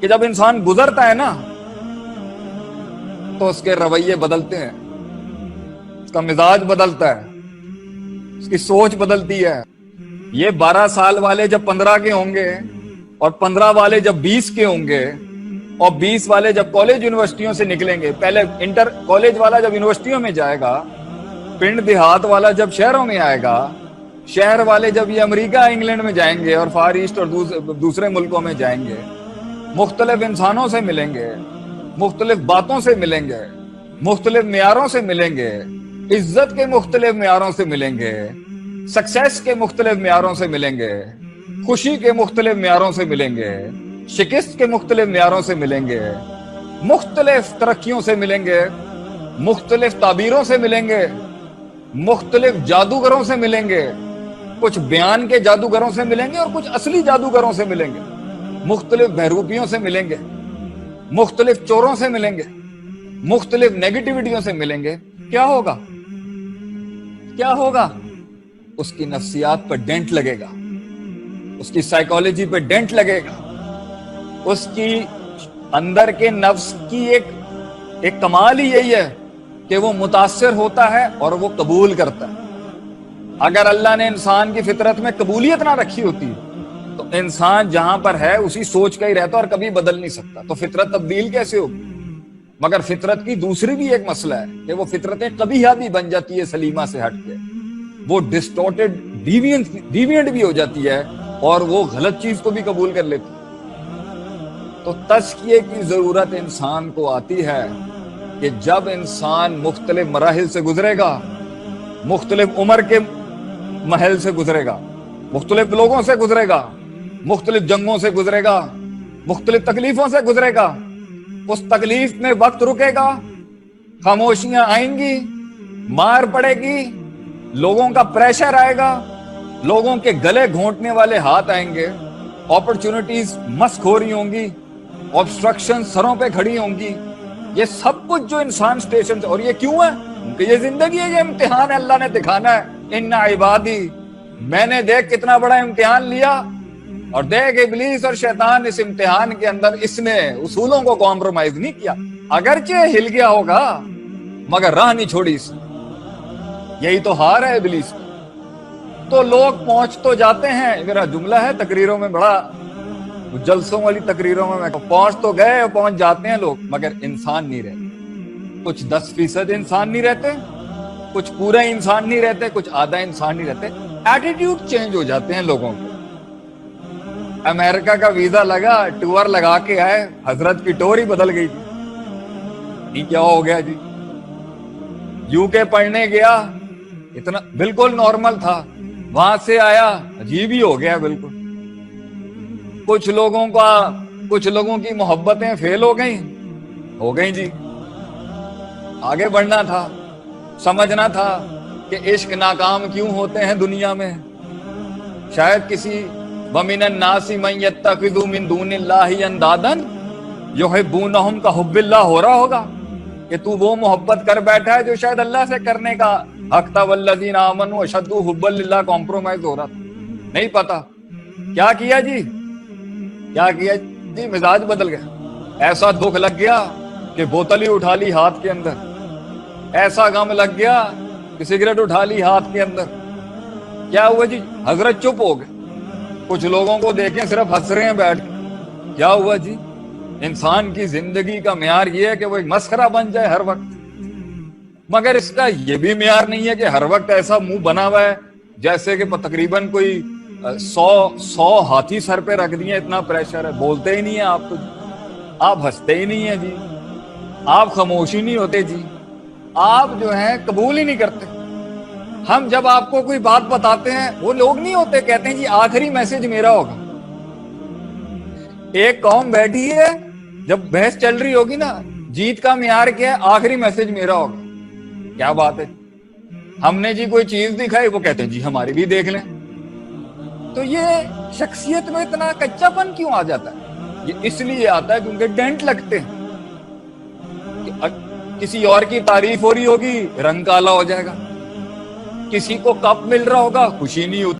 کہ جب انسان گزرتا ہے نا تو اس کے رویے بدلتے ہیں، اس کا مزاج بدلتا ہے، اس کی سوچ بدلتی ہے۔ یہ 12 سال والے جب 15 کے ہوں گے اور 15 والے جب 20 کے ہوں گے اور 20 والے جب کالج یونیورسٹیوں سے نکلیں گے، پہلے انٹر کالج والا جب یونیورسٹیوں میں جائے گا، پنڈ دیہات والا جب شہروں میں آئے گا، شہر والے جب یہ امریکہ انگلینڈ میں جائیں گے اور فار ایسٹ اور دوسرے ملکوں میں جائیں گے، مختلف انسانوں سے ملیں گے، مختلف باتوں سے ملیں گے، مختلف معیاروں سے ملیں گے، عزت کے مختلف معیاروں سے ملیں گے، سکسیس کے مختلف معیاروں سے ملیں گے، خوشی کے مختلف معیاروں سے ملیں گے، شکست کے مختلف معیاروں سے ملیں گے، مختلف ترقیوں سے ملیں گے، مختلف تعبیروں سے ملیں گے، مختلف جادوگروں سے ملیں گے، کچھ بیان کے جادوگروں سے ملیں گے اور کچھ اصلی جادوگروں سے ملیں گے، مختلف بہروپیوں سے ملیں گے، مختلف چوروں سے ملیں گے، مختلف نیگیٹیوٹیوں سے ملیں گے۔ کیا ہوگا؟ کیا ہوگا؟ اس کی نفسیات پر ڈینٹ لگے گا، اس کی سائیکالوجی پہ ڈینٹ لگے گا، اس کی اندر کے نفس کی ایک کمال ہی یہی ہے کہ وہ متاثر ہوتا ہے اور وہ قبول کرتا ہے۔ اگر اللہ نے انسان کی فطرت میں قبولیت نہ رکھی ہوتی تو انسان جہاں پر ہے اسی سوچ کا ہی رہتا اور کبھی بدل نہیں سکتا، تو فطرت تبدیل کیسے ہوگی؟ مگر فطرت کی دوسری بھی ایک مسئلہ ہے کہ وہ فطرتیں قبیحہ بھی بن جاتی ہے سلیمہ سے ہٹ کے، وہ ڈسٹورٹڈ ڈیوینٹ بھی ہو جاتی ہے اور وہ غلط چیز کو بھی قبول کر لیتی ہے۔ تو تزکیے کی ضرورت انسان کو آتی ہے کہ جب انسان مختلف مراحل سے گزرے گا، مختلف عمر کے محل سے گزرے گا، مختلف لوگوں سے گزرے گا، مختلف جنگوں سے گزرے گا، مختلف تکلیفوں سے گزرے گا، اس تکلیف میں وقت رکے گا، خاموشیاں آئیں گی، مار پڑے گی، لوگوں کا پریشر آئے گا، لوگوں کے گلے گھونٹنے والے ہاتھ آئیں گے، اپرچونٹیز مسک ہو رہی ہوں گی، آبسٹرکشن سروں پہ کھڑی ہوں گی، یہ سب کچھ جو انسان سٹیشن سے، اور یہ کیوں ہے؟ کیونکہ یہ زندگی ہے، یہ امتحان ہے، اللہ نے دکھانا ہے۔ ان عبادی، میں نے دیکھ کتنا بڑا امتحان لیا، اور دیکھ ابلیس اور شیطان اس امتحان کے اندر اس نے اصولوں کو کمپرومائز نہیں کیا، اگرچہ ہل گیا ہوگا مگر راہ نہیں چھوڑی اس نے۔ یہی تو ہار ہے ابلیس کی۔ تو لوگ پہنچ تو جاتے ہیں، میرا جملہ ہے تقریروں میں، بڑا جلسوں والی تقریروں میں پہنچ تو گئے اور پہنچ جاتے ہیں لوگ، مگر انسان نہیں رہتے۔ کچھ 10% انسان نہیں رہتے، کچھ پورا انسان نہیں رہتے، کچھ آدھا انسان نہیں رہتے، ایٹیٹیوڈ چینج ہو جاتے ہیں لوگوں کے۔ امریکہ کا ویزا لگا، ٹور لگا کے آئے، حضرت کی ٹور ہی بدل گئی تھی۔ یہ کیا ہو گیا جی؟ یو کے پڑھنے گیا، اتنا بالکل نارمل تھا، وہاں سے آیا عجیب ہی ہو گیا بالکل۔ کچھ لوگوں کی محبتیں فیل ہو گئیں جی۔ آگے بڑھنا تھا، سمجھنا تھا کہ عشق ناکام کیوں ہوتے ہیں دنیا میں۔ شاید کسی وَمِنَ النَّاسِ مَن يَتَّخِذُ مِن دُونِ اللَّهِ أَندَادًا يُحِبُّونَهُمْ كَحُبِّ اللَّهِ ہو رہا ہوگا کہ تو وہ محبت کر بیٹھا ہے جو شاید اللہ سے کرنے کا حق تھا، وَالَّذِينَ آمَنُوا أَشَدُّ حُبًّا لِلَّهِ، کمپرومائز ہو رہا تھا، نہیں پتا کیا کیا جی، کیا کیا جی، مزاج بدل گیا۔ ایسا دکھ لگ گیا کہ بوتل ہی اٹھا لی ہاتھ کے اندر، ایسا غم لگ گیا کہ سگریٹ اٹھا لی ہاتھ کے اندر۔ کیا ہوا جی؟ حضرت چپ ہو گئے۔ کچھ لوگوں کو دیکھیں صرف ہنس رہے ہیں بیٹھ کے۔ کیا ہوا جی؟ انسان کی زندگی کا معیار یہ ہے کہ وہ ایک مسخرہ بن جائے ہر وقت، مگر اس کا یہ بھی معیار نہیں ہے کہ ہر وقت ایسا منہ بنا ہوا ہے جیسے کہ تقریباً کوئی 100 ہاتھی سر پہ رکھ دیے، اتنا پریشر ہے، بولتے ہی نہیں ہیں آپ، تو آپ ہنستے ہی نہیں ہیں جی، آپ خاموش ہی نہیں ہوتے جی، آپ جو ہیں قبول ہی نہیں کرتے۔ ہم جب آپ کو کوئی بات بتاتے ہیں، وہ لوگ نہیں ہوتے کہتے ہیں جی آخری میسج میرا ہوگا۔ ایک قوم بیٹھی ہے، جب بحث چل رہی ہوگی نا، جیت کا معیار کیا ہے؟ آخری میسج میرا ہوگا۔ کیا بات ہے؟ ہم نے جی کوئی چیز دکھائی، وہ کہتے ہیں جی ہماری بھی دیکھ لیں۔ تو یہ شخصیت میں اتنا کچا پن کیوں آ جاتا ہے؟ یہ اس لیے آتا ہے کیونکہ ڈینٹ لگتے ہیں۔ کسی اور کی تعریف ہو رہی ہوگی، رنگ کالا ہو جائے گا، کسی کو کپ مل رہا ہوگا، خوشی نہیں ہوتی۔